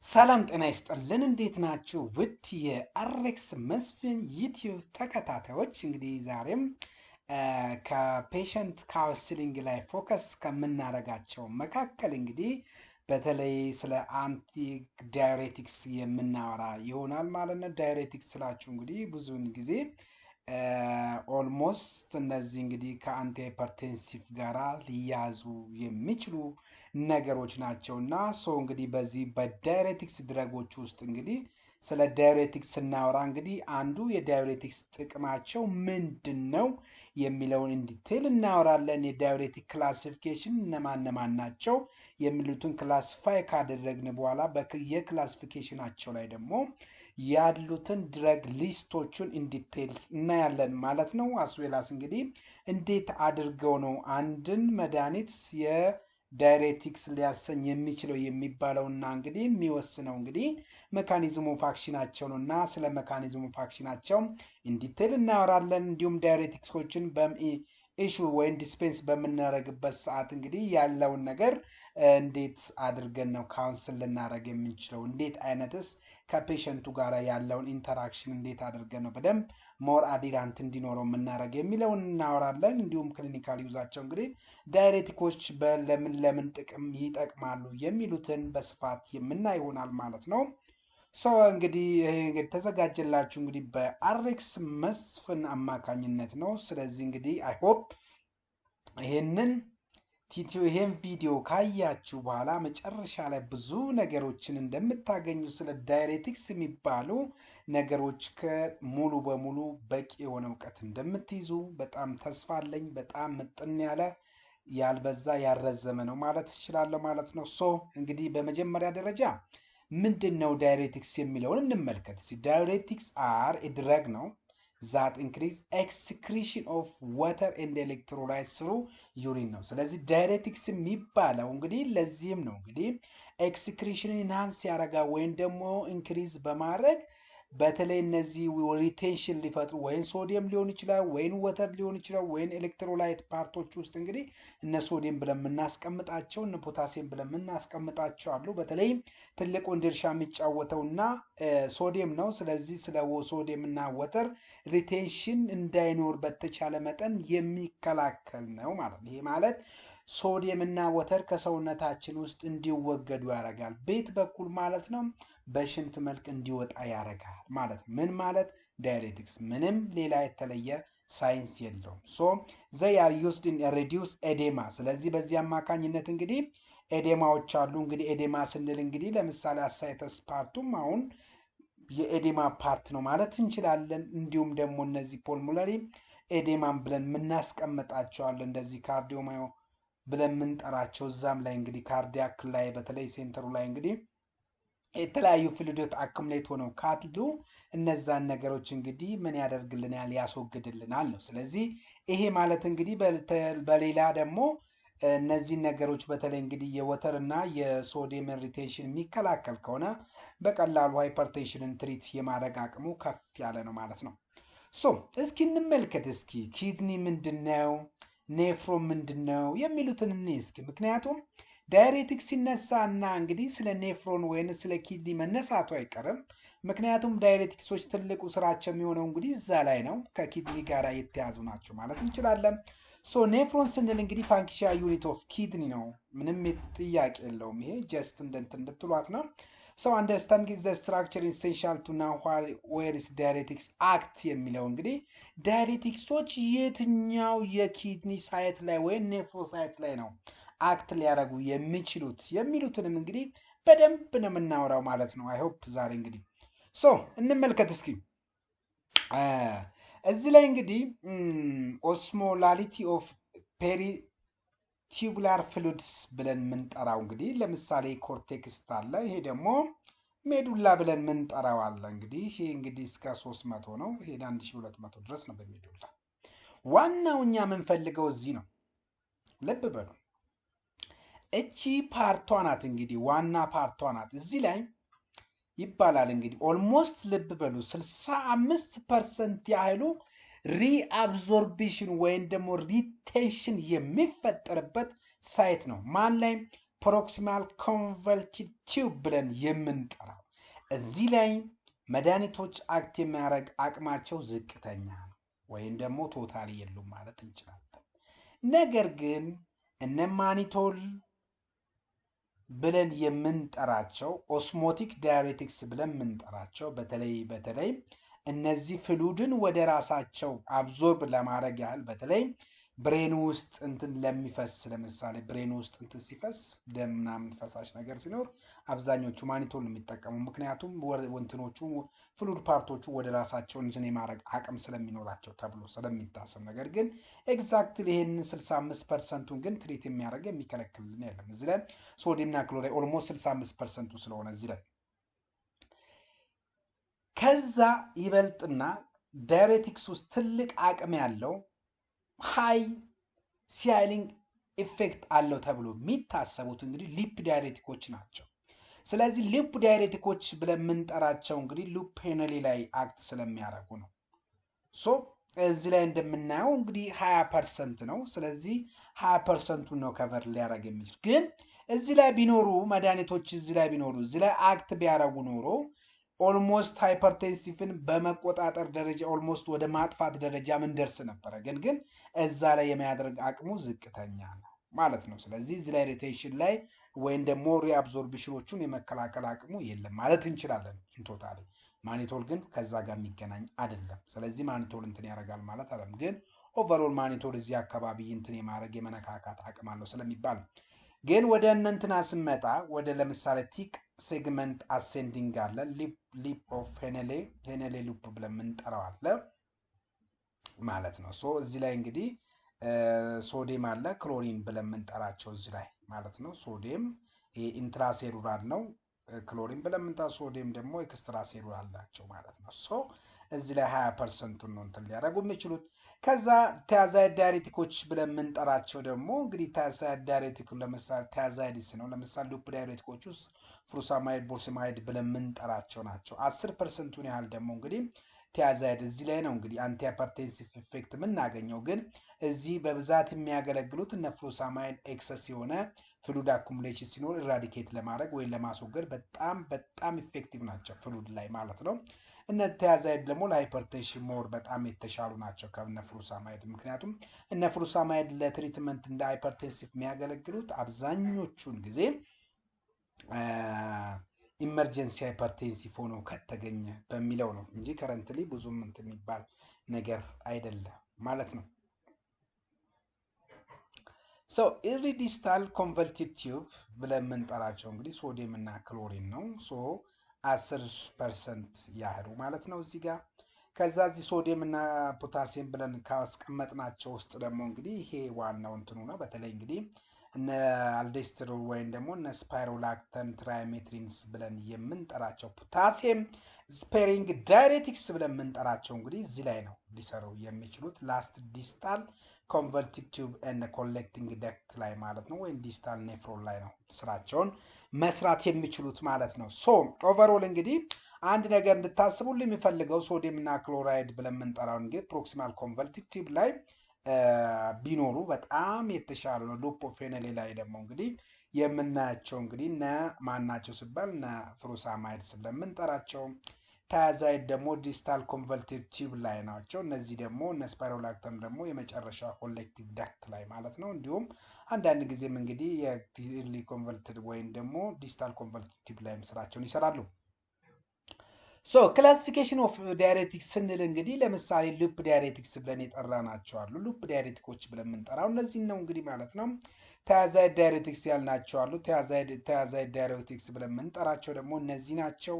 ሰላም ጤና ይስጥልን። እንዴት ናችሁ? ውድ የአሬክስ መስፍን ዩቲዩብ ተከታታዮች እንግዲህ ዛሬም ከፔሸንት ካውንስሊንግ ላይ ፎከስ ከምናደርጋቸው መካከል እንግዲህ በተለይ ስለ አንቲ ዳዩሬቲክስ የምናወራ ይሆናል ማለት ነው። ዳዩሬቲክስ ስላችሁ እንግዲህ ብዙውን ጊዜ ኦልሞስት እነዚህ እንግዲህ ከአንቲ ሃይፐርቴንሲቭ ጋራ ሊያዙ የሚችሉ ነገሮች ናቸው እና እንግዲህ በዚህ በዳዩሬቲክስ ድረጎች ውስጥ እንግዲህ ስለ ዳዩሬቲክስ ስናወራ እንግዲህ አንዱ የዳዩሬቲክስ ጥቅማቸው ምንድን ነው የሚለውን ኢንዲቴል እናወራለን። የዳዩሬቲክ ክላሲፊኬሽን እነማን ናቸው የሚሉትን ክላሲፋይ ካደረግን በኋላ የክላሲፊኬሽናቸው ላይ ደግሞ ያሉትን ድረግ ሊስቶቹን ኢንዲቴል እናያለን ማለት ነው። አስዌላስ እንግዲህ እንዴት አድርገው ነው አንድን መድኃኒት የዳዩሬቲክስ ሊያሰኝ የሚችለው የሚባለውና እንግዲህ የሚወስነው እንግዲህ ሜካኒዝሙ ኦፍ አክሽናቸው ነው እና ስለ ሜካኒዝሙ ኦፍ አክሽናቸው ኢንዲቴል እናወራለን። እንዲሁም ዳዩሬቲክሶችን ኢሹ ወይም ዲስፔንስ በምናደርግበት ሰዓት እንግዲህ ያለውን ነገር እንዴት አድርገን ነው ካውንስል ልናደርግ የምንችለው፣ እንዴት አይነትስ ከፔሸንቱ ጋር ያለውን ኢንተራክሽን እንዴት አድርገን ነው በደንብ ሞር አዲራንት እንዲኖረው የምናደርግ የሚለውን እናወራለን። እንዲሁም ክሊኒካል ዩዛቸው እንግዲህ ዳዩሬቲኮች ለምን ጥቅም ይጠቅማሉ የሚሉትን በስፋት የምናይ ይሆናል ማለት ነው። እንግዲህ ተዘጋጀላችሁ እንግዲህ በአሬክስ መስፍን አማካኝነት ነው። ስለዚህ እንግዲህ አይ ሆፕ ይሄን ቪዲዮ ካያችሁ በኋላ መጨረሻ ላይ ብዙ ነገሮችን እንደምታገኙ ስለ ዳዩሬቲክስ የሚባሉ ነገሮች ከሙሉ በሙሉ በቂ የሆነ እውቀት እንደምትይዙ በጣም ተስፋ አለኝ። በጣም ምጥን ያለ ያልበዛ ያልረዘመ ነው ማለት እችላለሁ ማለት ነው። እንግዲህ በመጀመሪያ ደረጃ ምንድን ነው ዳዩሬቲክስ የሚለውን እንመልከት። ዳዩሬቲክስ አር ድረግ ነው ዛት ኢንክሪዝ ኤክስክሪሽን ኦፍ ዋተር ኤንድ ኤሌክትሮላይት ስሩ ዩሪን ነው። ስለዚህ ዳዩሬቲክስ የሚባለው እንግዲህ ለዚህም ነው እንግዲህ ኤክስክሪሽንን ኢንሃንስ ያደርጋ ወይም ደግሞ ኢንክሪዝ በማድረግ በተለይ እነዚህ ሪቴንሽን ሊፈጥሩ ወይም ሶዲየም ሊሆን ይችላል ወይም ወተር ሊሆን ይችላል ወይም ኤሌክትሮላይት ፓርቶች ውስጥ እንግዲህ እነ ሶዲየም ብለን የምናስቀምጣቸው እነ ፖታሲየም ብለን የምናስቀምጣቸው አሉ። በተለይ ትልቁን ድርሻ የሚጫወተውና ሶዲየም ነው። ስለዚህ ስለ ሶዲየም እና ወተር ሪቴንሽን እንዳይኖር በተቻለ መጠን የሚከላከል ነው ማለት ነው። ይሄ ማለት ሶዲየም እና ወተር ከሰውነታችን ውስጥ እንዲወገዱ ያደርጋል። ቤት በኩል ማለት ነው በሽንት መልክ እንዲወጣ ያደርጋል ማለት ነው። ምን ማለት ዳዩሬቲክስ ምንም ሌላ የተለየ ሳይንስ የለውም። ዘይ አር ዩዝድ ኢን ሪዲዩስ ኤዴማ። ስለዚህ በዚህ አማካኝነት እንግዲህ ኤዴማዎች አሉ። እንግዲህ ኤዴማ ስንል እንግዲህ ለምሳሌ አሳይተስ ፓርቱም አሁን የኤዴማ ፓርት ነው ማለት እንችላለን። እንዲሁም ደግሞ እነዚህ ፖልሙለሪ ኤዴማን ብለን የምናስቀምጣቸዋለን እንደዚህ ካርዲዮማዮ ብለን የምንጠራቸው እዛም ላይ እንግዲህ ካርዲያክ ላይ በተለይ ሴንተሩ ላይ እንግዲህ የተለያዩ ፍሉይዶች አክሙሌት ሆነው ካሉ እነዛን ነገሮች እንግዲህ ምን ያደርግልናል? ያስወግድልናል ነው። ስለዚህ ይሄ ማለት እንግዲህ በሌላ ደግሞ እነዚህን ነገሮች በተለይ እንግዲህ የወተር እና የሶዲየም ሪቴንሽን የሚከላከል ከሆነ በቀላሉ ሃይፐርቴንሽንን ትሪት የማድረግ አቅሙ ከፍ ያለ ነው ማለት ነው። እስኪ እንመልከት። እስኪ ኪድኒ ምንድን ነው? ኔፍሮን ምንድን ነው የሚሉትን እኔ እስኪ ምክንያቱም ዳዩሬቲክስ ሲነሳ እና እንግዲህ ስለ ኔፍሮን ወይም ስለ ኪድኒ መነሳቱ አይቀርም። ምክንያቱም ዳዩሬቲክሶች ትልቁ ስራቸው የሚሆነው እንግዲህ እዛ ላይ ነው፣ ከኪድኒ ጋር የተያዙ ናቸው ማለት እንችላለን። ኔፍሮን ስንል እንግዲህ ፋንክሽናል ዩኒት ኦፍ ኪድኒ ነው። ምንም ጥያቄ የለውም። ይሄ ጀስት እንድትሏት ነው። አንደርስታንዲንግ ዘ ስትራክቸር ኢሴንሻል ቱ ናው ዌር ኢዝ ዳዩሬቲክስ አክት የሚለው እንግዲህ ዳዩሬቲክሶች የትኛው የኪድኒ ሳይት ላይ ወይም ኔፍሮ ሳይት ላይ ነው አክት ሊያደርጉ የሚችሉት የሚሉትንም እንግዲህ በደንብ ነው የምናወራው ማለት ነው። አይ ሆፕ ዛሬ እንግዲህ እንመልከት እስኪ እዚህ ላይ እንግዲህ ኦስሞላሊቲ ኦፍ ፔሪቲቡላር ፍሉድስ ብለን የምንጠራው እንግዲህ ለምሳሌ ኮርቴክስ አለ። ይሄ ደግሞ ሜዱላ ብለን የምንጠራው አለ። እንግዲህ ይሄ እንግዲህ እስከ 300 ነው። ይሄ 1200 ድረስ ነው በሜዱላ። ዋናው እኛ የምንፈልገው እዚህ ነው። ልብ በሉ። እቺ ፓርቷ ናት እንግዲህ ዋና ፓርቷ ናት። እዚህ ላይ ይባላል እንግዲህ ኦልሞስት ልብ በሉ 65% ያህሉ ሪአብዞርቢሽን ወይም ደግሞ ሪቴንሽን የሚፈጠርበት ሳይት ነው። ማን ላይ? ፕሮክሲማል ኮንቨልቲቭ ቲዩብ ብለን የምንጠራው እዚህ ላይ መድኃኒቶች አክት የሚያደርግ አቅማቸው ዝቅተኛ ነው ወይም ደግሞ ቶታሊ የሉም ማለት እንችላለን። ነገር ግን እነ ማኒቶል ብለን የምንጠራቸው ኦስሞቲክ ዳይሬቲክስ ብለን የምንጠራቸው በተለይ እነዚህ ፍሉድን ወደ ራሳቸው አብዞርብ ለማድረግ ያህል በተለይ ብሬን ውስጥ እንትን ለሚፈስ ለምሳሌ ብሬን ውስጥ እንትን ሲፈስ ደም ምናምን ፈሳሽ ነገር ሲኖር አብዛኞቹ ማኒቶል የሚጠቀሙ ምክንያቱም ወንትኖቹ ፍሉድ ፓርቶቹ ወደ ራሳቸው እንትን የማድረግ አቅም ስለሚኖራቸው ተብሎ ስለሚታሰብ፣ ነገር ግን ኤግዛክትሊ ይሄንን 65%ን ግን ትሪት የሚያደርግ የሚከለክልን የለም። እዚህ ላይ ሶዲየምና ክሎራይድ ኦልሞስት 65%ቱ ስለሆነ እዚህ ላይ ከዛ ይበልጥና ዳይሬቲክስ ውስጥ ትልቅ አቅም ያለው ሃይ ሲያይሊንግ ኢፌክት አለው ተብሎ የሚታሰቡት እንግዲህ ሊፕ ዳይሬቲኮች ናቸው። ስለዚህ ሊፕ ዳይሬቲኮች ብለን የምንጠራቸው እንግዲህ ሉፕ ፔነሊ ላይ አክት ስለሚያደርጉ ነው። ሶ እዚህ ላይ እንደምናየው እንግዲህ 20% ነው። ስለዚህ 20% ነው ከቨር ሊያደርግ የሚችል ግን እዚህ ላይ ቢኖሩ መድኃኒቶች እዚህ ላይ አክት ቢያደርጉ ኖሮ ኦልሞስት ሃይፐርቴንሲቭን በመቆጣጠር ደረጃ ኦልሞስት ወደ ማጥፋት ደረጃ ምን ደርስ ነበረ። ግን እዛ ላይ የሚያደርግ አቅሙ ዝቅተኛ ነው ማለት ነው። ስለዚህ እዚህ ላይ ሪቴንሽን ላይ ወይም ደግሞ ሪአብዞርፕሽኖቹን የመከላከል አቅሙ የለም ማለት እንችላለን። ቶታሊ ማኒቶል ግን ከዛ ጋር የሚገናኝ አይደለም። ስለዚህ ማኒቶል እንትን ያደርጋል ማለት አይደለም። ግን ኦቨርኦል ማኒቶል እዚህ አካባቢ እንትን የማድረግ የመነካካት አቅም አለው ስለሚባል ግን ወደ እንትና ስመጣ ወደ ለምሳሌ ቲክ ሴግመንት አሴንዲንግ አለ፣ ሊፕ ኦፍ ሄነሌ ሉፕ ብለን የምንጠራው አለ ማለት ነው። ሶ እዚህ ላይ እንግዲህ ሶዲየም አለ፣ ክሎሪን ብለን የምንጠራቸው እዚህ ላይ ማለት ነው። ሶዲየም ኢንትራሴሉላር ነው፣ ክሎሪን ብለን የምንጠራው ሶዲየም ደግሞ ኤክስትራሴሉላር ናቸው ማለት ነው። ሶ እዚህ ላይ 20% ነው እንትን ሊያደርጉ የሚችሉት። ከዛ ቲያዛይድ ዳይሬቲኮች ብለን የምንጠራቸው ደግሞ እንግዲህ ቲያዛይድ ዳይሬቲክ ለምሳሌ ቲያዛይድስ ነው። ለምሳሌ ሉፕ ዳይሬቲኮች ውስጥ ፍሩሳማይድ፣ ቦርሲማይድ ብለን የምንጠራቸው ናቸው። 10%ቱን ያህል ደግሞ እንግዲህ ቲያዛይድ እዚህ ላይ ነው እንግዲህ አንቲ ሃይፐርቴንሲቭ ኢፌክት የምናገኘው። ግን እዚህ በብዛት የሚያገለግሉት እነ ፍሩሳማይድ ኤክሰስ የሆነ ፍሉድ አኩሙሌሽን ሲኖር ኢራዲኬት ለማድረግ ወይም ለማስወገድ በጣም ኢፌክቲቭ ናቸው ፍሉድ ላይ ማለት ነው። እነ ቲያዛይድ ደግሞ ለሃይፐርቴንሽን ሞር በጣም የተሻሉ ናቸው ከነ ፍሩሳማይድ። ምክንያቱም እነ ፍሩሳማይድ ለትሪትመንት እንደ ሃይፐርቴንሲቭ የሚያገለግሉት አብዛኞቹን ጊዜ ኢመርጀንሲ ሃይፐርቴንሲቭ ሆኖ ከተገኘ በሚለው ነው እንጂ ከረንትሊ ብዙም እንትን የሚባል ነገር አይደለም ማለት ነው። ሶ ኢሪዲስታል ኮንቨልቲቭ ቲዩብ ብለን የምንጠራቸው እንግዲህ ሶዲየም እና ክሎሪን ነው። ሶ 10% ያህሉ ማለት ነው እዚህ ጋር። ከዛ እዚህ ሶዲየም እና ፖታሲየም ብለን ካስቀመጥናቸው ውስጥ ደግሞ እንግዲህ ይሄ ዋናው እንትኑ ነው። በተለይ እንግዲህ እነ አልዴስትሮል ወይም ደግሞ እነ ስፓይሮላክተን ትራይሜትሪንስ ብለን የምንጠራቸው ፖታሲየም ስፔሪንግ ዳይሬቲክስ ብለን የምንጠራቸው እንግዲህ እዚህ ላይ ነው ሊሰሩ የሚችሉት ላስት ዲስታል ኮንቨልቲቭ ቲዩብ ኤንድ ኮሌክቲንግ ደክት ላይ ማለት ነው፣ ወይም ዲስታል ኔፍሮን ላይ ነው ስራቸውን መስራት የሚችሉት ማለት ነው። ሶ ኦቨርኦል እንግዲህ አንድ ነገር እንድታስቡልኝ የሚፈልገው ሶዲየም እና ክሎራይድ ብለን የምንጠራው እንግዲህ ፕሮክሲማል ኮንቨልቲቭ ቲዩብ ላይ ቢኖሩ በጣም የተሻለ ነው። ሉፕ ኦፍ ሄነሌ ላይ ደግሞ እንግዲህ የምናያቸው እንግዲህ እነ ማናቸው ሲባል እነ ፍሩሳማይድስ ብለን የምንጠራቸው፣ ታያዛይድ ደግሞ ዲስታል ኮንቨልቲቭ ቲዩብ ላይ ናቸው። እነዚህ ደግሞ እነ ስፓይሮላክተን ደግሞ የመጨረሻ ኮሌክቲቭ ዳክት ላይ ማለት ነው። እንዲሁም አንዳንድ ጊዜም እንግዲህ የኢርሊ ኮንቨልትድ ወይም ደግሞ ዲስታል ኮንቨልቲቭ ቲዩብ ላይም ስራቸውን ይሰራሉ። ሶ ክላሲፊኬሽን ኦፍ ዳይሬቲክስ ስንል እንግዲህ ለምሳሌ ሉፕ ዳይሬቲክስ ብለን የጠራናቸው አሉ። ሉፕ ዳይሬቲኮች ብለን የምንጠራው እነዚህ ነው እንግዲህ ማለት ነው። ታያዛይድ ዳይሬቲክስ ያልናቸው አሉ። ታያዛይድ ዳይሬቲክስ ብለን የምንጠራቸው ደግሞ እነዚህ ናቸው።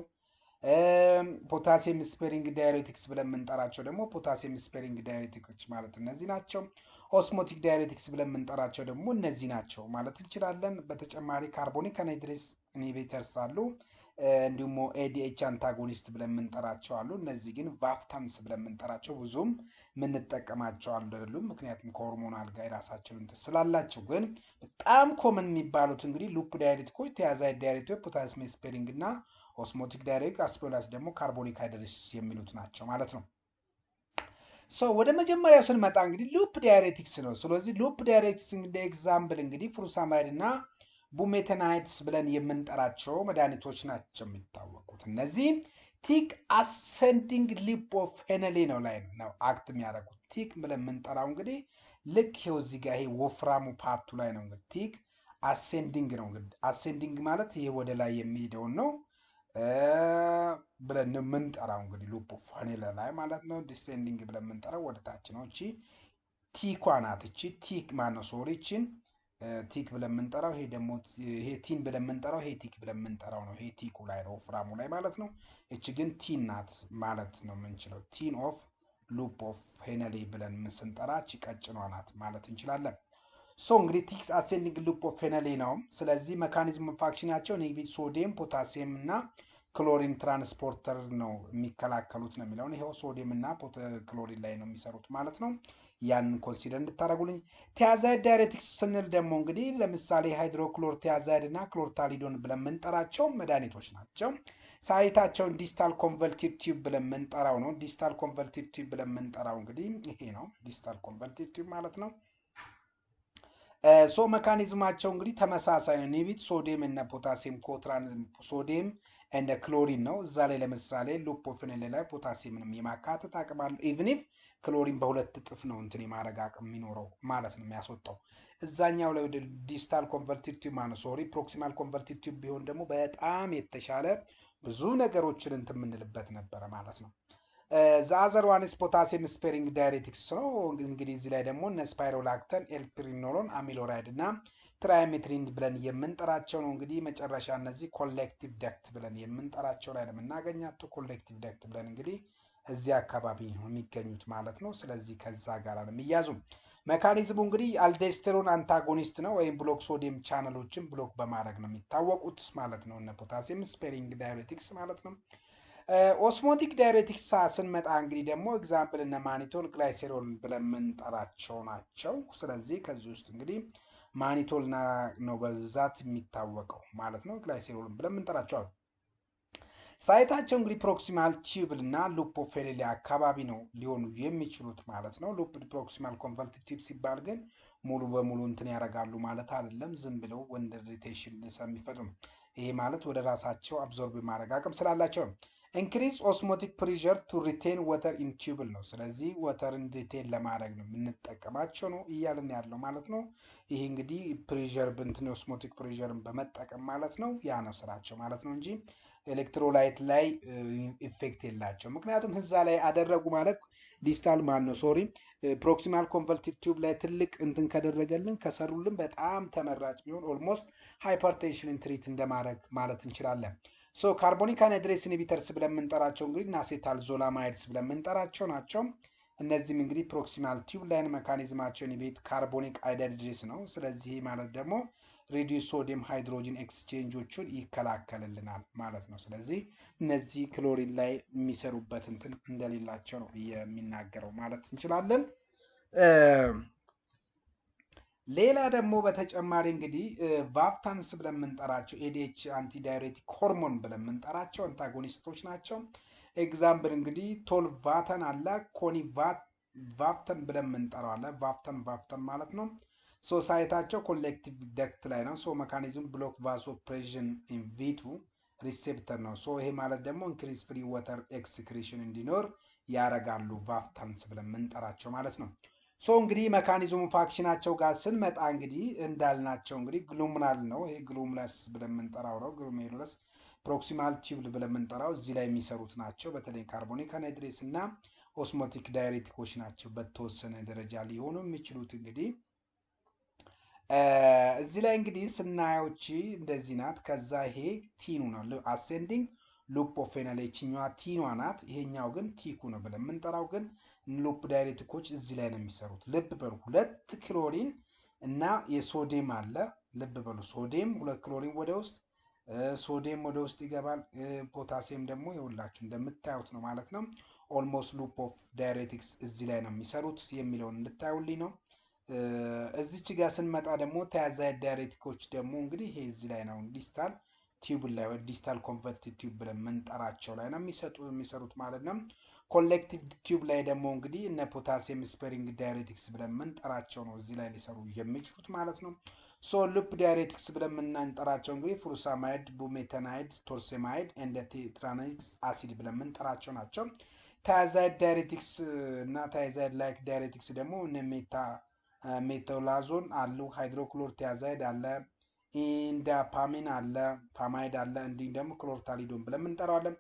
ፖታሲየም ስፔሪንግ ዳይሬቲክስ ብለን የምንጠራቸው ደግሞ ፖታሲየም ስፔሪንግ ዳይሬቲኮች ማለት እነዚህ ናቸው። ኦስሞቲክ ዳይሬቲክስ ብለን የምንጠራቸው ደግሞ እነዚህ ናቸው ማለት እንችላለን። በተጨማሪ ካርቦኒክ አናይድሬስ ኢንሂቢተርስ አሉ። እንዲሁም ኤዲኤች አንታጎኒስት ብለን የምንጠራቸው አሉ። እነዚህ ግን ቫፍታንስ ብለን የምንጠራቸው ብዙም የምንጠቀማቸው አይደሉም፣ ምክንያቱም ከሆርሞናል ጋር የራሳቸው እንትን ስላላቸው። ግን በጣም ኮመን የሚባሉት እንግዲህ ሉፕ ዳይሬቲኮች ቲያዛይድ ዳይሬቲኮች፣ ፖታሲየም ስፔሪንግ እና ኦስሞቲክ ዳይሬቲክ አስፔላስ ደግሞ ካርቦኒክ ሃይድሬስ የሚሉት ናቸው ማለት ነው። ሶ ወደ መጀመሪያው ስንመጣ እንግዲህ ሉፕ ዳይሬቲክስ ነው። ስለዚህ ሉፕ ዳይሬቲክስ እንደ ኤግዛምፕል እንግዲህ ፍሩሳማይድ እና ቡሜተናይድስ ብለን የምንጠራቸው መድኃኒቶች ናቸው የሚታወቁት። እነዚህ ቲክ አሴንዲንግ ሊፕ ኦፍ ሄነሌ ነው አክት የሚያደርጉት። ቲክ ብለን የምንጠራው እንግዲህ ልክ ይኸው እዚህ ጋር ይሄ ወፍራሙ ፓርቱ ላይ ነው እንግዲህ ቲክ አሴንዲንግ ነው እንግዲህ አሴንዲንግ ማለት ይሄ ወደ ላይ የሚሄደውን ነው ብለን የምንጠራው እንግዲህ ሉፕ ኦፍ ሄነሌ ላይ ማለት ነው። ዲሴንዲንግ ብለን የምንጠራው ወደ ታች ነው። እቺ ቲኳ ናት። እቺ ቲክ ማነው ሶሪ እቺን ቲክ ብለን የምንጠራው ይሄ ደግሞ ይሄ ቲን ብለን የምንጠራው ይሄ ቲክ ብለን የምንጠራው ነው። ይሄ ቲኩ ላይ ነው ወፍራሙ ላይ ማለት ነው። እቺ ግን ቲን ናት ማለት ነው የምንችለው። ቲን ኦፍ ሉፕ ኦፍ ሄነሌ ብለን ስንጠራ እቺ ቀጭኗ ናት ማለት እንችላለን። ሶ እንግዲህ ቲክስ አሴንዲንግ ሉፕ ኦፍ ሄነሌ ነው። ስለዚህ ሜካኒዝም ፋክሽናቸው ኔጌቲቭ ሶዲየም ፖታሲየም እና ክሎሪን ትራንስፖርተር ነው የሚከላከሉት ነው የሚለውን ይሄው ሶዲየም እና ክሎሪን ላይ ነው የሚሰሩት ማለት ነው። ያንን ኮንሲደር እንድታደርጉልኝ። ቲያዛይድ ዳይሬቲክስ ስንል ደግሞ እንግዲህ ለምሳሌ ሃይድሮክሎር ቲያዛይድ እና ክሎርታሊዶን ብለን የምንጠራቸው መድኃኒቶች ናቸው። ሳይታቸውን ዲስታል ኮንቨልቲቭ ቲዩብ ብለን የምንጠራው ነው። ዲስታል ኮንቨልቲቭ ቲዩብ ብለን የምንጠራው እንግዲህ ይሄ ነው ዲስታል ኮንቨልቲቭ ቲዩብ ማለት ነው። ሶ ሜካኒዝማቸው እንግዲህ ተመሳሳይ ነው። ኔቪት ሶዲየም እና ፖታሲየም ኮትራን ሶዲየም እንደ ክሎሪን ነው። እዛ ላይ ለምሳሌ ሉፕ ኦፍ ሄነሌ ላይ ፖታሲየምንም የማካተት አቅም አለው። ኢቭን ኢፍ ክሎሪን በሁለት እጥፍ ነው እንትን የማድረግ አቅም የሚኖረው ማለት ነው የሚያስወጣው። እዛኛው ላይ ዲስታል ኮንቨርቲቭ ቲዩብ ማለት ሶሪ ፕሮክሲማል ኮንቨርቲቭ ቲዩብ ቢሆን ደግሞ በጣም የተሻለ ብዙ ነገሮችን እንትን የምንልበት ነበረ ማለት ነው። ዘአዘር ዋንስ ፖታሲየም ስፔሪንግ ዳይሬቲክስ ነው። እንግዲህ እዚህ ላይ ደግሞ እነ ስፓይሮላክተን፣ ኤልፒሪኖሎን፣ አሚሎራይድ እና ትራይሜትሪን ብለን የምንጠራቸው ነው። እንግዲህ መጨረሻ እነዚህ ኮሌክቲቭ ደክት ብለን የምንጠራቸው ላይ ለምናገኛቸው ኮሌክቲቭ ደክት ብለን እንግዲህ እዚህ አካባቢ ነው የሚገኙት ማለት ነው። ስለዚህ ከዛ ጋር ነው የሚያዙ። ሜካኒዝሙ እንግዲህ አልዴስትሮን አንታጎኒስት ነው ወይም ብሎክ ሶዲየም ቻነሎችን ብሎክ በማድረግ ነው የሚታወቁት ማለት ነው። እነ ፖታሲየም ስፔሪንግ ዳይሬቲክስ ማለት ነው። ኦስሞቲክ ዳይሬቲክስ ስንመጣ እንግዲህ ደግሞ ኤግዛምፕል እነ ማኒቶል፣ ግላይሴሮል ብለን የምንጠራቸው ናቸው። ስለዚህ ከዚህ ውስጥ እንግዲህ ማኒቶል ነው በብዛት የሚታወቀው ማለት ነው። ግላይሴሮል ብለን የምንጠራቸው ሳይታቸው እንግዲህ ፕሮክሲማል ቲዩብል እና ሉፕ ኦፍ ሄነሌ አካባቢ ነው ሊሆኑ የሚችሉት ማለት ነው። ሉፕ ፕሮክሲማል ኮንቨልቲቭ ቲዩብ ሲባል ግን ሙሉ በሙሉ እንትን ያደርጋሉ ማለት አይደለም። ዝም ብለው ወንድ ሪቴሽን ስለሚፈጥሩ ይሄ ማለት ወደ ራሳቸው አብዞርብ ማድረግ አቅም ስላላቸው ነው። ኢንክሪዝ ኦስሞቲክ ፕሬሸር ቱ ሪቴን ወተር ኢን ቲዩብል ነው። ስለዚህ ወተርን ሪቴን ለማድረግ ነው የምንጠቀማቸው ነው እያልን ያለው ማለት ነው። ይሄ እንግዲህ ፕሬሸር ብንትን ኦስሞቲክ ፕሬሸርን በመጠቀም ማለት ነው ያ ነው ስራቸው ማለት ነው እንጂ ኤሌክትሮላይት ላይ ኢፌክት የላቸው። ምክንያቱም እዛ ላይ አደረጉ ማለት ዲስታል ማን ነው ሶሪ ፕሮክሲማል ኮንቨልቲቭ ቲዩብ ላይ ትልቅ እንትን ከደረገልን ከሰሩልን በጣም ተመራጭ ቢሆን ኦልሞስት ሃይፐርቴንሽንን ትሪት እንደማድረግ ማለት እንችላለን። ሶ ካርቦኒክ አነድሬስ ኢንሂቢተርስ ብለን የምንጠራቸው እንግዲህ ናሴታል ዞላማይድስ ብለን የምንጠራቸው ናቸው። እነዚህም እንግዲህ ፕሮክሲማል ቲዩብ ላይን ሜካኒዝማቸውን ኢንሂቢት ካርቦኒክ አንሃይድሬስ ነው። ስለዚህ ማለት ደግሞ ሬዲዩስ ሶዲየም ሃይድሮጂን ኤክስቼንጆቹን ይከላከልልናል ማለት ነው። ስለዚህ እነዚህ ክሎሪን ላይ የሚሰሩበት እንትን እንደሌላቸው ነው የሚናገረው ማለት እንችላለን። ሌላ ደግሞ በተጨማሪ እንግዲህ ቫፕታንስ ብለን የምንጠራቸው ኤዲኤች አንቲዳይሬቲክ ሆርሞን ብለን የምንጠራቸው አንታጎኒስቶች ናቸው። ኤግዛምፕል እንግዲህ ቶልቫተን አለ፣ ኮኒቫፕተን ብለን የምንጠራው አለ። ቫፕተን ማለት ነው። ሶ ሳይታቸው ኮሌክቲቭ ደክት ላይ ነው። ሶ ሜካኒዝም ብሎክ ቫሶፕሬሽን ኢን ቪቱ ሪሴፕተር ነው። ሶ ይሄ ማለት ደግሞ ኢንክሪዝ ፍሪ ወተር ኤክስክሪሽን እንዲኖር ያረጋሉ ቫፕታንስ ብለን የምንጠራቸው ማለት ነው። ሶ እንግዲህ ሜካኒዝሙ ፋክሽናቸው ጋር ስንመጣ እንግዲህ እንዳልናቸው እንግዲህ ግሉሚናል ነው። ይሄ ግሉሚነስ ብለን የምንጠራው ነው። ግሉሜሩለስ ፕሮክሲማል ቲዩብ ብለን የምንጠራው እዚህ ላይ የሚሰሩት ናቸው። በተለይ ካርቦኒክ አንሃይድሬስ እና ኦስሞቲክ ዳይሬቲኮች ናቸው በተወሰነ ደረጃ ሊሆኑ የሚችሉት። እንግዲህ እዚህ ላይ እንግዲህ ስናዮች እንደዚህ ናት። ከዛ ይሄ ቲኑ ነው አሴንዲንግ ሉፕ ኦፍ ሄነሌ ችኛዋ ቲኗ ናት። ይሄኛው ግን ቲኩ ነው ብለን የምንጠራው ግን ሉፕ ዳይሬቲኮች እዚህ ላይ ነው የሚሰሩት። ልብ በሉ ሁለት ክሎሪን እና የሶዲየም አለ። ልብ በሉ ሶዲየም ሁለት ክሎሪን ወደ ውስጥ ሶዲየም ወደ ውስጥ ይገባል። ፖታሲየም ደግሞ ይኸውላችሁ እንደምታዩት ነው ማለት ነው። ኦልሞስት ሉፕ ኦፍ ዳይሬቲክስ እዚህ ላይ ነው የሚሰሩት የሚለውን እንድታዩልኝ ነው። እዚች ጋር ስንመጣ ደግሞ ቲያዛይድ ዳይሬቲኮች ደግሞ እንግዲህ ይሄ እዚህ ላይ ነው ዲስታል ቲዩብ ላይ ወይ ዲስታል ኮንቨርቲቭ ቲዩብ ብለን የምንጠራቸው ላይ ነው የሚሰሩት ማለት ነው። ኮሌክቲቭ ቲዩብ ላይ ደግሞ እንግዲህ እነ ፖታሲየም ስፔሪንግ ዳይሬቲክስ ብለን የምንጠራቸው ነው እዚህ ላይ ሊሰሩ የሚችሉት ማለት ነው። ሶ ሉፕ ዳይሬቲክስ ብለን የምንጠራቸው እንግዲህ ፍሩሳማይድ፣ ቡሜታናይድ፣ ቶርሴማይድ ኤንድ ቴትራኒክ አሲድ ብለን የምንጠራቸው ናቸው። ታያዛይድ ዳይሬቲክስ እና ታያዛይድ ላይክ ዳይሬቲክስ ደግሞ ሜቶላዞን አሉ፣ ሃይድሮክሎር ቲያዛይድ አለ፣ ኢንዳፓሚን አለ፣ ፓማይድ አለ፣ እንዲሁም ደግሞ ክሎርታሊዶን ብለን የምንጠራዋለን።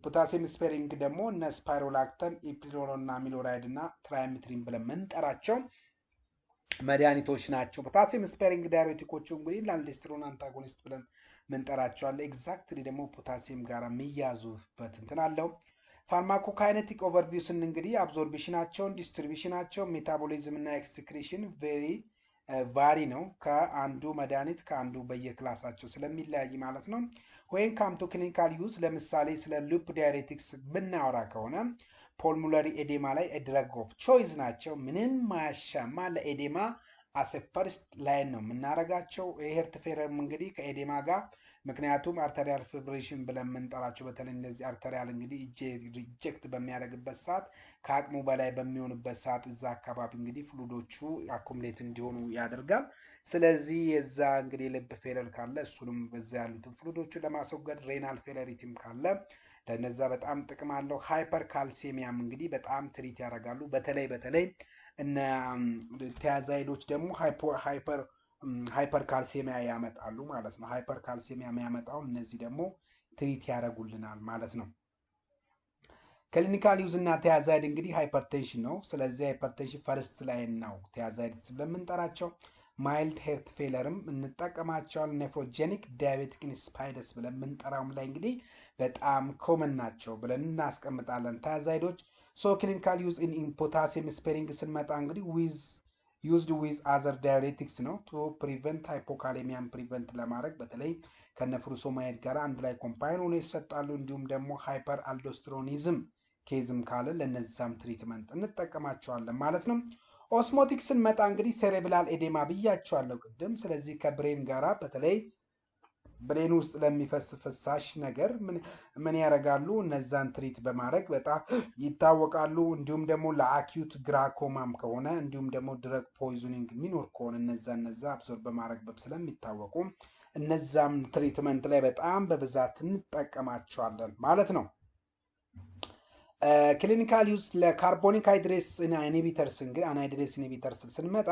ፖታሲየም ስፔሪንግ ደግሞ እነ ስፓይሮላክተን፣ ኢፒሮሎን እና አሚሎራይድ እና ትራይሚትሪን ብለን የምንጠራቸው መድኃኒቶች ናቸው። ፖታሲየም ስፔሪንግ ዳይሬቲኮቹ እንግዲህ ለአልዶስተሮን አንታጎኒስት ብለን ምንጠራቸዋለን። ኤግዛክትሊ ደግሞ ፖታሲየም ጋር የሚያዙበት እንትን አለው። ፋርማኮካይኔቲክ ኦቨርቪው ስን እንግዲህ አብዞርቢሽናቸውን፣ ዲስትሪቢሽናቸው፣ ሜታቦሊዝም እና ኤክስክሪሽን ቫሪ ነው። ከአንዱ መድኃኒት ከአንዱ በየክላሳቸው ስለሚለያይ ማለት ነው። ወይም ካምቶ ክሊኒካል ዩዝ ለምሳሌ ስለ ሉፕ ዳይሬቲክስ ብናወራ ከሆነ ፖልሙላሪ ኤዴማ ላይ ድረግ ኦፍ ቾይስ ናቸው። ምንም ማያሻማ ለኤዴማ አሴ ፈርስት ላይን ነው የምናረጋቸው። የሄርት ፌለር እንግዲህ ከኤዴማ ጋር ምክንያቱም አርተሪያል ፊብሬሽን ብለን የምንጠራቸው በተለይ እነዚህ አርተሪያል እንግዲህ ኢጀክት በሚያደርግበት ሰዓት ከአቅሙ በላይ በሚሆንበት ሰዓት እዛ አካባቢ እንግዲህ ፍሉዶቹ አኩሙሌት እንዲሆኑ ያደርጋል። ስለዚህ የዛ እንግዲህ ልብ ፌለር ካለ እሱንም በዛ ያሉትን ፍሉዶቹ ለማስወገድ፣ ሬናል ፌለሪቲም ካለ ለነዛ በጣም ጥቅም አለው። ሃይፐር ካልሲየሚያም እንግዲህ በጣም ትሪት ያደርጋሉ። በተለይ እነ ቲያዛይዶች ደግሞ ሃይፐር ካልሲየሚያ ያመጣሉ ማለት ነው። ሃይፐር ካልሲየሚያ የሚያመጣው እነዚህ ደግሞ ትሪት ያደርጉልናል ማለት ነው። ክሊኒካል ዩዝ እና ቲያዛይድ እንግዲህ ሃይፐርቴንሽን ነው። ስለዚህ ሃይፐርቴንሽን ፈርስት ላይ ነው ቲያዛይድ ስለምንጠራቸው። ማይልድ ሄርት ፌለርም እንጠቀማቸዋል። ኔፍሮጀኒክ ዳያቤቲክ ኢንስፓይደስ ብለን የምንጠራውም ላይ እንግዲህ በጣም ኮመን ናቸው ብለን እናስቀምጣለን ቲያዛይዶች። ሶ ክሊኒካል ዩዝ ኢን ፖታሲየም ስፔሪንግ ስንመጣ እንግዲህ ዩዝድ ዊዝ አዘር ዳይሬቲክስ ነው ቱ ፕሪቨንት ሃይፖካሌሚያን ፕሪቨንት ለማድረግ በተለይ ከነፍሩሶማይድ ጋር አንድ ላይ ኮምፓይን ሆኖ ይሰጣሉ። እንዲሁም ደግሞ ሃይፐር አልዶስትሮኒዝም ኬዝም ካለ ለነዛም ትሪትመንት እንጠቀማቸዋለን ማለት ነው። ኦስሞቲክ ስንመጣ እንግዲህ ሴሬብላል ኤዴማ ብያቸዋለሁ ቅድም። ስለዚህ ከብሬን ጋራ በተለይ ብሬን ውስጥ ለሚፈስ ፍሳሽ ነገር ምን ያደርጋሉ? እነዛን ትሪት በማድረግ በጣም ይታወቃሉ። እንዲሁም ደግሞ ለአኪዩት ግራኮማም ከሆነ እንዲሁም ደግሞ ድረግ ፖይዝኒንግ ሚኖር ከሆነ እነዛ አብዞርብ በማድረግ ስለሚታወቁ እነዛም ትሪትመንት ላይ በጣም በብዛት እንጠቀማቸዋለን ማለት ነው። ክሊኒካል ዩዝ ለካርቦኒክ ሃይድሬስ ኢንሂቢተርስ እንግዲህ አንሃይድሬስ ኢንሂቢተርስ ስንመጣ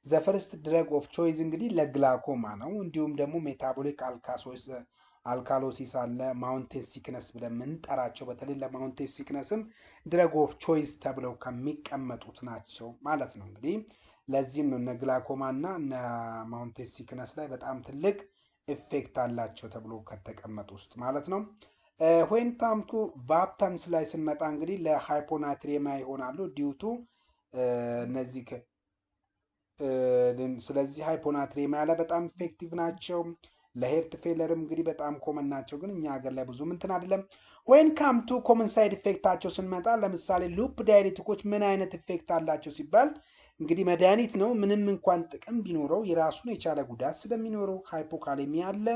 ዘፈርስት ድረግ ኦፍ ቾይዝ እንግዲህ ለግላኮማ ነው። እንዲሁም ደግሞ ሜታቦሊክ አልካሎሲስ አለ፣ ማውንቴን ሲክነስ ብለን የምንጠራቸው በተለይ ለማውንቴን ሲክነስም ድረግ ኦፍ ቾይዝ ተብለው ከሚቀመጡት ናቸው ማለት ነው። እንግዲህ ለዚህም ነው እነ ግላኮማ እና እነ ማውንቴን ሲክነስ ላይ በጣም ትልቅ ኢፌክት አላቸው ተብሎ ከተቀመጡ ውስጥ ማለት ነው። ዌን ታምቱ ቫፕታንስ ላይ ስንመጣ እንግዲህ ለሃይፖናትሪየማ ይሆናሉ ዲዩቱ እነዚህ ስለዚህ ሃይፖናትሪየማ ያለ በጣም ኢፌክቲቭ ናቸው። ለሄርት ፌለርም እንግዲህ በጣም ኮመን ናቸው፣ ግን እኛ ሀገር ላይ ብዙ እንትን አይደለም። ወይን ካምቱ ኮመን ሳይድ ኢፌክታቸው ስንመጣ ለምሳሌ ሉፕ ዳይሬቲኮች ምን አይነት ኢፌክት አላቸው ሲባል እንግዲህ መድኃኒት ነው። ምንም እንኳን ጥቅም ቢኖረው የራሱን የቻለ ጉዳት ስለሚኖረው ሃይፖካሌሚያ አለ፣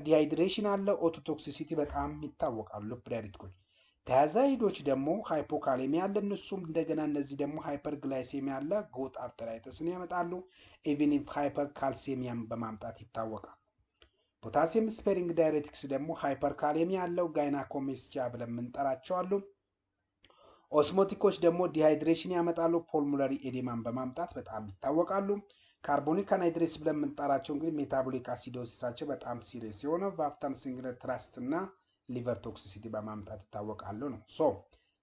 ዲሃይድሬሽን አለ፣ ኦቶቶክሲሲቲ በጣም ይታወቃሉ ሉፕ ዳይሬቲኮች። ቲያዛይዶች ደግሞ ሃይፖካሌሚያ አለ እነሱም እንደገና እነዚህ ደግሞ ሃይፐር ግላይሴሚያ አለ፣ ጎት አርተራይተስን ያመጣሉ። ኢቭን ኢፍ ሃይፐር ካልሲየሚያን በማምጣት ይታወቃል። ፖታሲየም ስፔሪንግ ዳይሬቲክስ ደግሞ ሃይፐር ካሌሚያ አለው፣ ጋይናኮሜስቲያ ብለን የምንጠራቸው አሉ። ኦስሞቲኮች ደግሞ ዲሃይድሬሽን ያመጣሉ፣ ፖልሙላሪ ኤዴማን በማምጣት በጣም ይታወቃሉ። ካርቦኒክ አንሃይድሬስ ብለን የምንጠራቸው እንግዲህ ሜታቦሊክ አሲዶሲሳቸው በጣም ሲሪየስ የሆነ ቫፍታን ሲንግለት ትራስት እና ሊቨር ቶክሲሲቲ በማምጣት ይታወቃሉ ነው። ሶ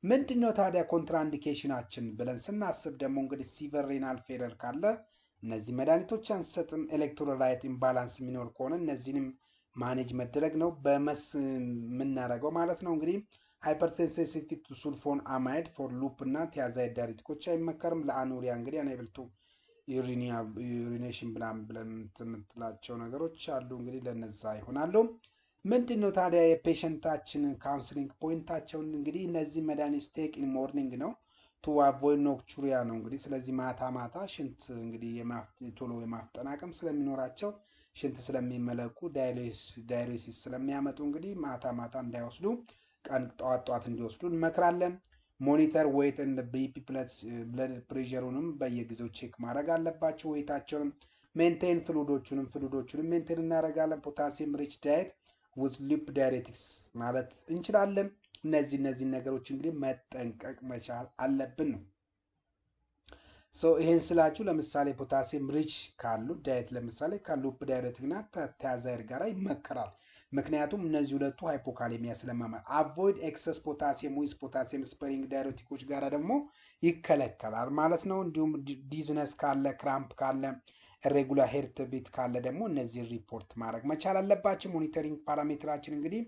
ምንድነው ታዲያ ኮንትራኢንዲኬሽናችን ብለን ስናስብ ደግሞ እንግዲህ ሲቨር ሬናል ፌለር ካለ እነዚህ መድኃኒቶች አንሰጥም። ኤሌክትሮላይት ኢምባላንስ የሚኖር ከሆነ እነዚህንም ማኔጅ መደረግ ነው በመስ የምናደርገው ማለት ነው። እንግዲህ ሃይፐርሴንሲቲቪቲ ቱ ሱልፎን አማይድ ፎር ሉፕ እና ቲያዛይድ ዳይሬቲኮች አይመከርም። ለአኑሪያ እንግዲህ አናይብልቱ ዩሪኔሽን ብለን የምትላቸው ነገሮች አሉ እንግዲህ ለነዛ ይሆናሉ። ምንድን ነው ታዲያ የፔሸንታችን ካውንስሊንግ ፖይንታቸውን እንግዲህ እነዚህ መድኃኒት ቴክ ኢን ሞርኒንግ ነው ቱ አቮይድ ኖክቹሪያ ነው እንግዲህ። ስለዚህ ማታ ሽንት እንግዲህ ቶሎ የማፍጠን አቅም ስለሚኖራቸው ሽንት ስለሚመለኩ ዳይሬሲስ ስለሚያመጡ እንግዲህ ማታ እንዳይወስዱ ቀን ጠዋት እንዲወስዱ እንመክራለን። ሞኒተር ዌይት እንደ ቢፒ ብለድ ፕሬሸሩንም በየጊዜው ቼክ ማድረግ አለባቸው ዌይታቸውን። ሜንቴን ፍሉዶቹንም ሜንቴን እናደርጋለን። ፖታሲየም ሪች ዳየት ዊዝ ሊፕ ዳይሬቲክስ ማለት እንችላለን። እነዚህ ነገሮች እንግዲህ መጠንቀቅ መቻል አለብን ነው። ይሄን ስላችሁ ለምሳሌ ፖታሲየም ሪች ካሉ ዳየት ለምሳሌ ከሉፕ ዳይሬቲክ እና ታዛይር ጋር ይመከራል። ምክንያቱም እነዚህ ሁለቱ ሃይፖካሌሚያ ስለማመር አቮይድ ኤክሰስ ፖታሲየም ዊዝ ፖታሲየም ስፐሪንግ ዳይሬቲኮች ጋር ደግሞ ይከለከላል ማለት ነው። እንዲሁም ዲዝነስ ካለ፣ ክራምፕ ካለ፣ ሬጉላር ሄርት ቢት ካለ ደግሞ እነዚህ ሪፖርት ማድረግ መቻል አለባቸው። ሞኒተሪንግ ፓራሜትራችን እንግዲህ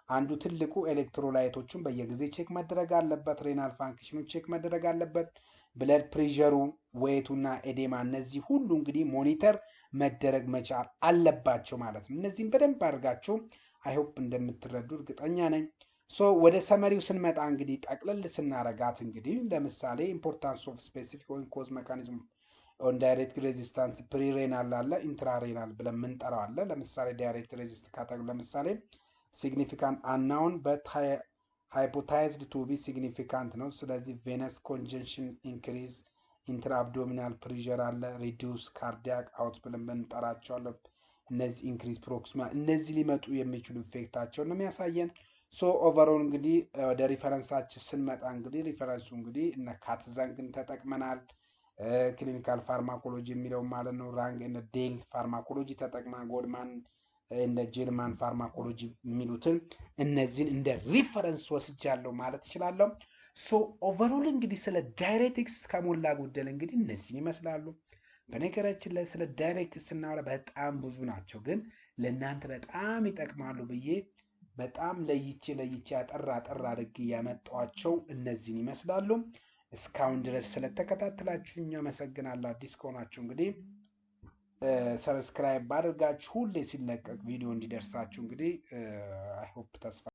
አንዱ ትልቁ ኤሌክትሮላይቶችን በየጊዜ ቼክ መደረግ አለበት። ሬናል ፋንክሽኑ ቼክ መደረግ አለበት። ብለድ ፕሬሸሩ፣ ዌቱና ኤዴማ እነዚህ ሁሉ እንግዲህ ሞኒተር መደረግ መቻል አለባቸው ማለት ነው። እነዚህም በደንብ አድርጋችሁ አይሆፕ እንደምትረዱ እርግጠኛ ነኝ። ወደ ሰመሪው ስንመጣ እንግዲህ ጠቅለል ስናረጋት እንግዲህ ለምሳሌ ኢምፖርታንስ ኦፍ ስፔሲፊክ ወይም ኮዝ ሜካኒዝም ኦን ዳይሬክት ሬዚስታንስ ፕሪሬናል አለ፣ ኢንትራሬናል ብለን የምንጠራው አለ። ለምሳሌ ዳይሬክት ሬዚስት ካተጎሪ ለምሳሌ ሲግኒፊካንት አናውን በት ሃይፖታይዝድ ቱ ቢ ሲግኒፊካንት ነው። ስለዚህ ቬነስ ኮንጀንሽን ኢንክሪዝ፣ ኢንትራ አብዶሚናል ፕሪሸር አለ፣ ሪዲዩስ ካርዲያክ አውት ብለን ብንጠራቸዋለን። እነዚህ ኢንክሪዝ ፕሮክሲማል እነዚህ ሊመጡ የሚችሉ ኢፌክታቸውን ነው የሚያሳየን። ኦቨሮል እንግዲህ ወደ ሪፈረንሳችን ስንመጣ እንግዲህ ሪፈረንሱ እንግዲህ እነ ካትዛንግን ተጠቅመናል። ክሊኒካል ፋርማኮሎጂ የሚለው ማለት ነው። ራንግ እና ዴል ፋርማኮሎጂ ተጠቅማ ጎድማን እንደ ጄልማን ፋርማኮሎጂ የሚሉትን እነዚህን እንደ ሪፈረንስ ወስጃለሁ ማለት እችላለሁ። ኦቨሮል እንግዲህ ስለ ዳይሬቲክስ ከሞላ ጎደል እንግዲህ እነዚህን ይመስላሉ። በነገራችን ላይ ስለ ዳይሬቲክስ ስናወራ በጣም ብዙ ናቸው፣ ግን ለእናንተ በጣም ይጠቅማሉ ብዬ በጣም ለይቼ አጠር አድርጌ ያመጣኋቸው እነዚህን ይመስላሉ። እስካሁን ድረስ ስለተከታተላችሁኝ አመሰግናለሁ። አዲስ ከሆናችሁ እንግዲህ ሰብስክራይብ አድርጋችሁ ሁሌ ሲለቀቅ ቪዲዮ እንዲደርሳችሁ እንግዲህ አይሆፕ ተስፋ